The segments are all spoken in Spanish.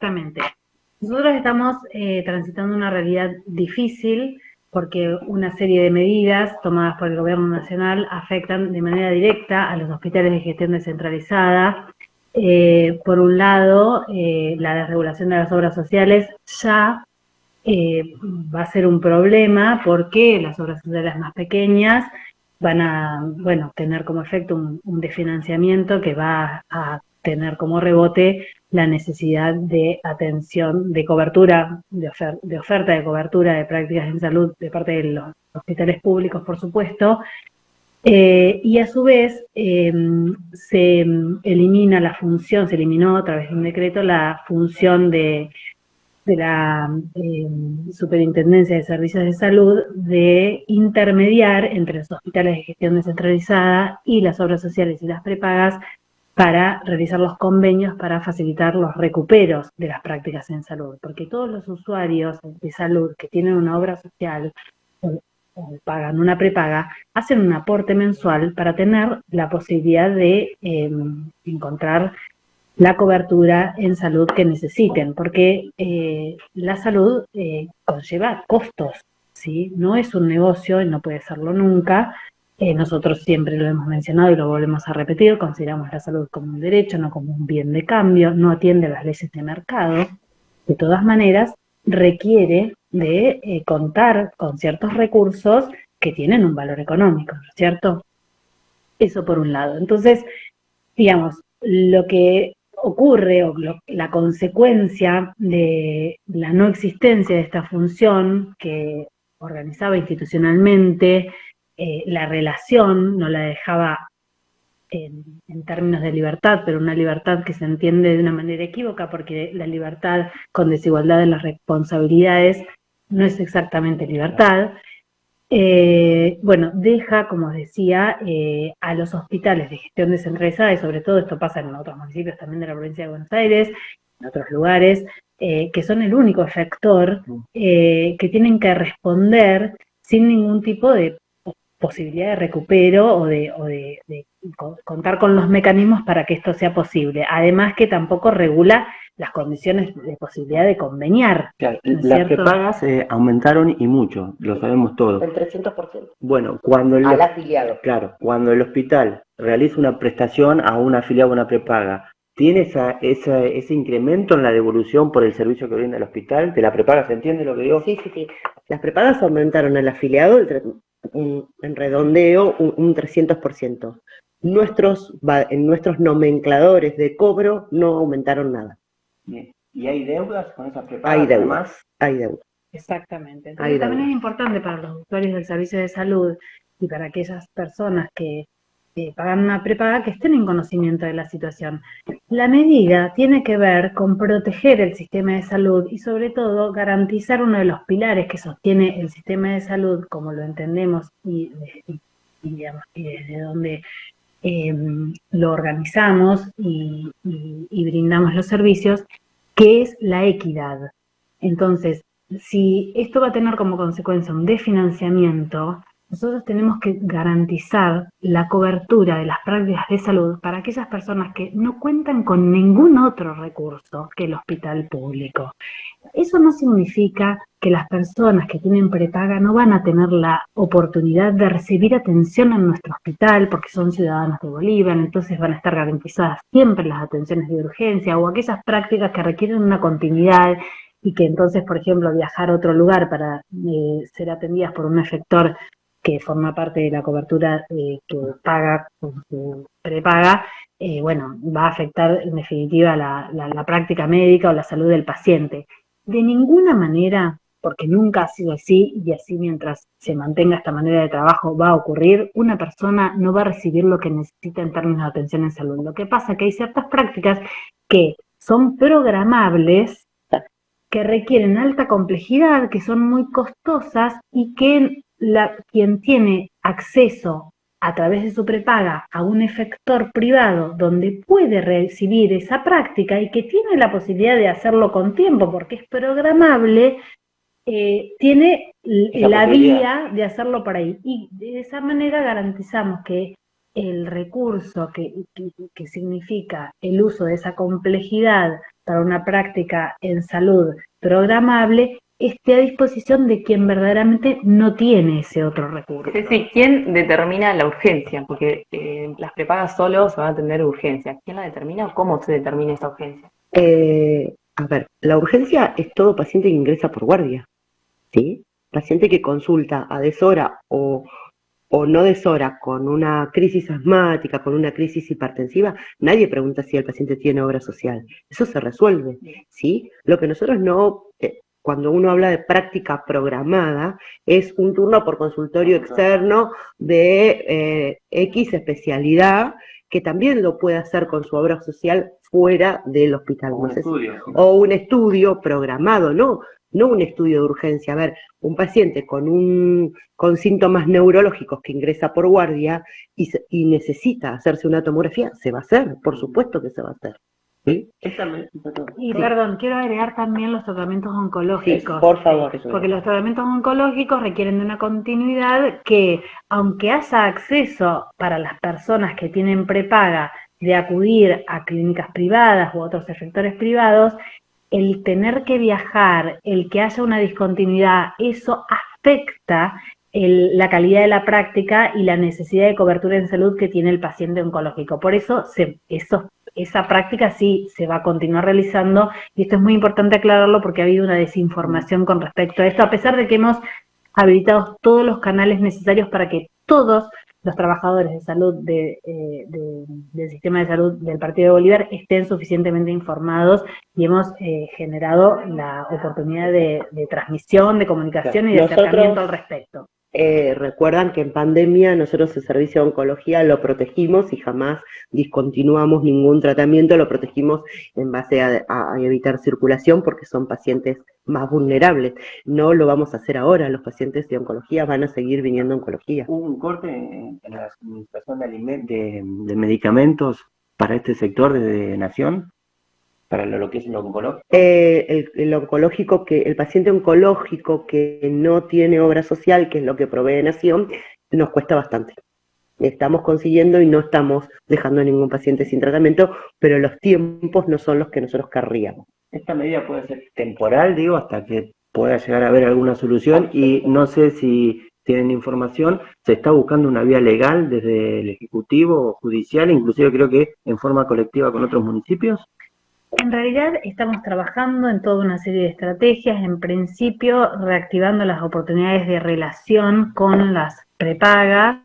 exactamente. Nosotros estamos transitando una realidad difícil porque una serie de medidas tomadas por el Gobierno Nacional afectan de manera directa a los hospitales de gestión descentralizada. Por un lado, la desregulación de las obras sociales ya va a ser un problema porque las obras sociales más pequeñas van a, bueno, tener como efecto un desfinanciamiento que va a tener como rebote la necesidad de atención, de cobertura, de oferta de cobertura de prácticas en salud de parte de los hospitales públicos, por supuesto, y a su vez se elimina la función, se eliminó a través de un decreto la función de la Superintendencia de Servicios de Salud de intermediar entre los hospitales de gestión descentralizada y las obras sociales y las prepagas para realizar los convenios para facilitar los recuperos de las prácticas en salud, porque todos los usuarios de salud que tienen una obra social o pagan una prepaga, hacen un aporte mensual para tener la posibilidad de encontrar la cobertura en salud que necesiten, porque la salud conlleva costos, ¿sí? No es un negocio y no puede serlo nunca. Nosotros siempre lo hemos mencionado y lo volvemos a repetir, consideramos la salud como un derecho, no como un bien de cambio, no atiende a las leyes de mercado. De todas maneras, requiere de contar con ciertos recursos que tienen un valor económico, ¿no es cierto? Eso por un lado. Entonces, digamos, lo que ocurre o la consecuencia de la no existencia de esta función que organizaba institucionalmente la relación, no la dejaba en términos de libertad, pero una libertad que se entiende de una manera equívoca, porque la libertad con desigualdad en las responsabilidades no es exactamente libertad. Bueno, deja, como os decía, a los hospitales de gestión descentralizada, y sobre todo esto pasa en otros municipios también de la provincia de Buenos Aires, en otros lugares, que son el único efector que tienen que responder sin ningún tipo de posibilidad de recupero o de contar con los mecanismos para que esto sea posible. Además que tampoco regula las condiciones de posibilidad de conveniar. Claro, ¿no es las cierto? prepagas aumentaron y mucho, lo sabemos todos. El 300%. Bueno, cuando al afiliado. Claro, cuando el hospital realiza una prestación a un afiliado o una prepaga, ¿tiene ese incremento en la devolución por el servicio que brinda el hospital? ¿De la prepaga se entiende lo que digo? Sí, sí, sí. Las prepagas aumentaron al afiliado en redondeo un 300%. En nuestros nomencladores de cobro no aumentaron nada. Bien. ¿Y hay deudas con esas prepagas? Hay deudas, hay deudas. Exactamente. Entonces también es importante para los usuarios del servicio de salud y para aquellas personas que pagan una prepaga que estén en conocimiento de la situación. La medida tiene que ver con proteger el sistema de salud y sobre todo garantizar uno de los pilares que sostiene el sistema de salud como lo entendemos digamos, y desde donde lo organizamos y brindamos los servicios, que es la equidad. Entonces, si esto va a tener como consecuencia un desfinanciamiento, nosotros tenemos que garantizar la cobertura de las prácticas de salud para aquellas personas que no cuentan con ningún otro recurso que el hospital público. Eso no significa que las personas que tienen prepaga no van a tener la oportunidad de recibir atención en nuestro hospital porque son ciudadanos de Bolívar, entonces van a estar garantizadas siempre las atenciones de urgencia o aquellas prácticas que requieren una continuidad y que entonces, por ejemplo, viajar a otro lugar para ser atendidas por un efector que forma parte de la cobertura que paga con su prepaga, bueno, va a afectar en definitiva la práctica médica o la salud del paciente. De ninguna manera, porque nunca ha sido así y así mientras se mantenga esta manera de trabajo va a ocurrir, una persona no va a recibir lo que necesita en términos de atención en salud. Lo que pasa es que hay ciertas prácticas que son programables, que requieren alta complejidad, que son muy costosas y que quien tiene acceso a través de su prepaga a un efector privado donde puede recibir esa práctica y que tiene la posibilidad de hacerlo con tiempo porque es programable, tiene la vía de hacerlo por ahí. Y de esa manera garantizamos que el recurso que significa el uso de esa complejidad para una práctica en salud programable esté a disposición de quien verdaderamente no tiene ese otro recurso. Es decir, ¿quién determina la urgencia? Porque las prepagas solo se van a tener urgencia. ¿Quién la determina o cómo se determina esa urgencia? A ver, la urgencia es todo paciente que ingresa por guardia, ¿sí? Paciente que consulta a deshora o no deshora con una crisis asmática, con una crisis hipertensiva, nadie pregunta si el paciente tiene obra social. Eso se resuelve, ¿sí? Lo que nosotros no, cuando uno habla de práctica programada, es un turno por consultorio externo de X especialidad, que también lo puede hacer con su obra social fuera del hospital. O un estudio programado, no un estudio de urgencia. A ver, un paciente con síntomas neurológicos que ingresa por guardia y necesita hacerse una tomografía, se va a hacer, por supuesto que se va a hacer. ¿Sí? Y perdón, quiero agregar también los tratamientos oncológicos. Sí, por favor. Porque los tratamientos oncológicos requieren de una continuidad que, aunque haya acceso para las personas que tienen prepaga de acudir a clínicas privadas u otros efectores privados, el tener que viajar, el que haya una discontinuidad, eso afecta la calidad de la práctica y la necesidad de cobertura en salud que tiene el paciente oncológico. Por eso esa práctica sí se va a continuar realizando, y esto es muy importante aclararlo porque ha habido una desinformación con respecto a esto, a pesar de que hemos habilitado todos los canales necesarios para que todos los trabajadores de salud del sistema de salud del Partido de Bolívar estén suficientemente informados, y hemos generado la oportunidad de transmisión, de comunicación y de acercamiento al respecto. Recuerdan que en pandemia nosotros el servicio de oncología lo protegimos y jamás discontinuamos ningún tratamiento, lo protegimos en base a evitar circulación porque son pacientes más vulnerables. No lo vamos a hacer ahora, los pacientes de oncología van a seguir viniendo a oncología. ¿Hubo un corte en la administración de medicamentos para este sector de Nación? Para lo que es lo oncológico. El oncológico, el paciente oncológico que no tiene obra social, que es lo que provee Nación, nos cuesta bastante. Estamos consiguiendo y no estamos dejando a ningún paciente sin tratamiento, pero los tiempos no son los que nosotros querríamos. Esta medida puede ser temporal, digo, hasta que pueda llegar a haber alguna solución, y no sé si tienen información, se está buscando una vía legal desde el Ejecutivo o Judicial, inclusive creo que en forma colectiva con otros municipios. En realidad estamos trabajando en toda una serie de estrategias, en principio reactivando las oportunidades de relación con las prepagas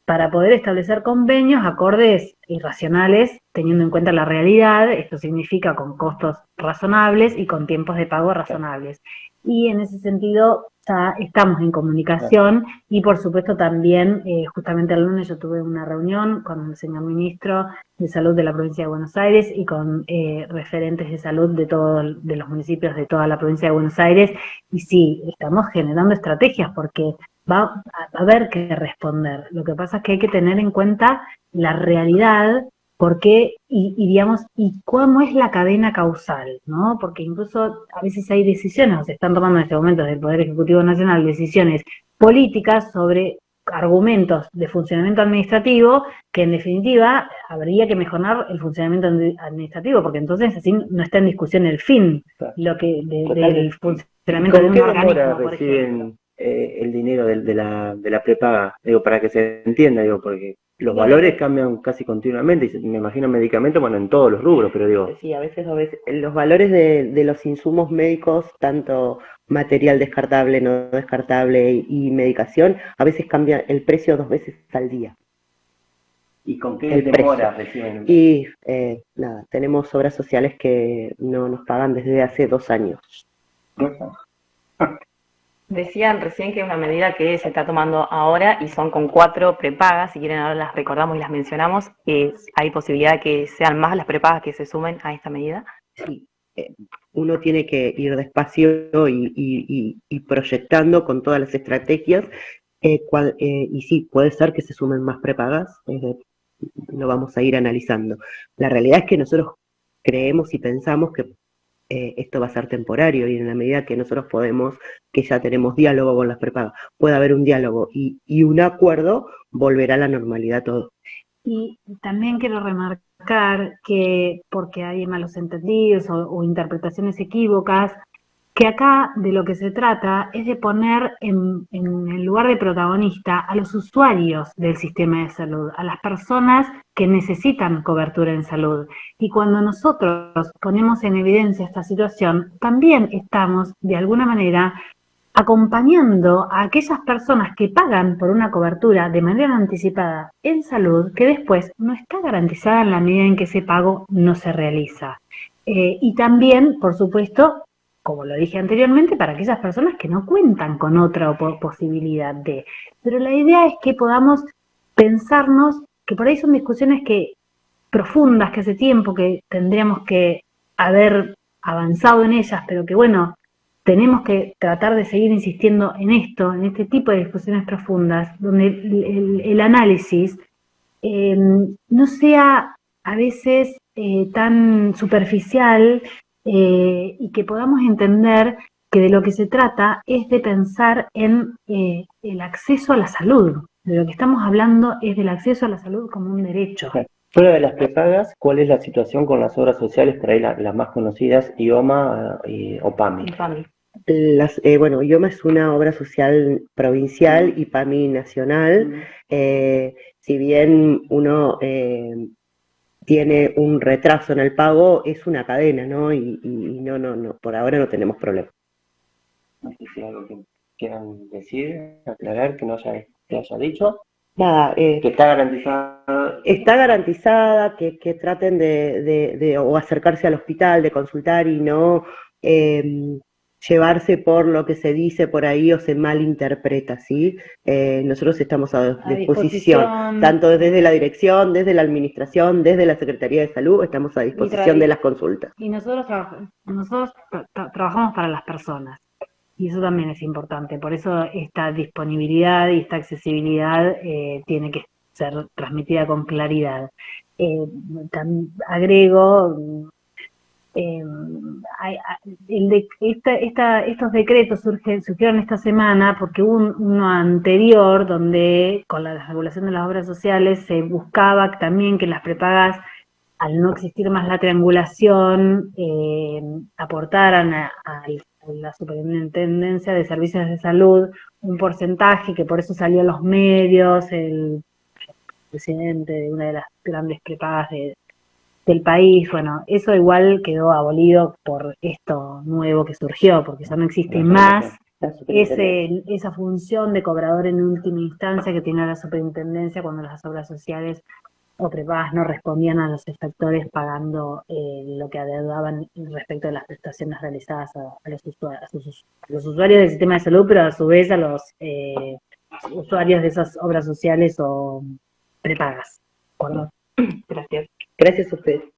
para poder establecer convenios acordes y racionales, teniendo en cuenta la realidad. Esto significa con costos razonables y con tiempos de pago razonables. Y en ese sentido ya estamos en comunicación, y por supuesto también, justamente el lunes yo tuve una reunión con el señor ministro de Salud de la provincia de Buenos Aires y con referentes de salud de los municipios de toda la provincia de Buenos Aires, y sí, estamos generando estrategias porque va a haber que responder. Lo que pasa es que hay que tener en cuenta la realidad, porque, digamos, y cómo es la cadena causal, ¿no? Porque incluso a veces hay decisiones, o se están tomando en este momento desde el Poder Ejecutivo Nacional, decisiones políticas sobre argumentos de funcionamiento administrativo, que en definitiva habría que mejorar el funcionamiento administrativo, porque entonces así no está en discusión el fin, lo que del funcionamiento de un organismo, por ejemplo. El dinero de la prepaga, digo, para que se entienda, digo, porque los valores cambian casi continuamente, y me imagino medicamentos, bueno, en todos los rubros, pero digo... Sí, a veces los valores de los insumos médicos, tanto material descartable, no descartable y medicación, a veces cambia el precio 2 veces al día. ¿Y con qué demora reciben? Y nada, tenemos obras sociales que no nos pagan desde hace 2 años. Decían recién que es una medida que se está tomando ahora y son con 4 prepagas. Si quieren ahora las recordamos y las mencionamos. ¿Hay posibilidad de que sean más las prepagas que se sumen a esta medida? Sí, uno tiene que ir despacio y proyectando con todas las estrategias, y sí, puede ser que se sumen más prepagas, lo vamos a ir analizando. La realidad es que nosotros creemos y pensamos que esto va a ser temporario, y en la medida que nosotros podemos, que ya tenemos diálogo con las prepagas, puede haber un diálogo y un acuerdo, volverá a la normalidad todo. Y también quiero remarcar que, porque hay malos entendidos o interpretaciones equívocas, que acá de lo que se trata es de poner en el lugar de protagonista a los usuarios del sistema de salud, a las personas que necesitan cobertura en salud. Y cuando nosotros ponemos en evidencia esta situación, también estamos, de alguna manera, acompañando a aquellas personas que pagan por una cobertura de manera anticipada en salud, que después no está garantizada en la medida en que ese pago no se realiza. Y también, por supuesto, como lo dije anteriormente, para aquellas personas que no cuentan con otra posibilidad de. Pero la idea es que podamos pensarnos, que por ahí son discusiones que profundas, que hace tiempo que tendríamos que haber avanzado en ellas, pero que bueno, tenemos que tratar de seguir insistiendo en esto, en este tipo de discusiones profundas, donde el análisis no sea a veces tan superficial y que podamos entender que de lo que se trata es de pensar en el acceso a la salud. De lo que estamos hablando es del acceso a la salud como un derecho. Fuera de las prepagas, ¿cuál es la situación con las obras sociales, por ahí las más conocidas, IOMA o PAMI? Bueno, IOMA es una obra social provincial y PAMI nacional. Si bien uno tiene un retraso en el pago, es una cadena, ¿no? Y no, por ahora no tenemos problemas. No sé si hay algo que quieran decir, aclarar, que no se haya dicho. Nada, Que está garantizada. Está garantizada, que traten de o acercarse al hospital, de consultar y no llevarse por lo que se dice por ahí o se malinterpreta, ¿sí? Nosotros estamos a disposición, tanto desde la dirección, desde la administración, desde la Secretaría de Salud, estamos a disposición de las consultas. Y nosotros trabajamos para las personas. Y eso también es importante, por eso esta disponibilidad y esta accesibilidad tiene que ser transmitida con claridad. Agrego, estos decretos surgieron esta semana porque hubo uno anterior donde con la regulación de las obras sociales se buscaba también que las prepagas, al no existir más la triangulación, aportaran a la Superintendencia de Servicios de Salud un porcentaje que por eso salió a los medios, el presidente de una de las grandes prepagas del país. Bueno, eso igual quedó abolido por esto nuevo que surgió, porque ya no existe más esa función de cobrador en última instancia que tiene la superintendencia cuando las obras sociales o prepagas no respondían a los efectores pagando lo que adeudaban respecto de las prestaciones realizadas a los usuarios del sistema de salud, pero a su vez a los usuarios de esas obras sociales o prepagas. Gracias. Gracias a ustedes.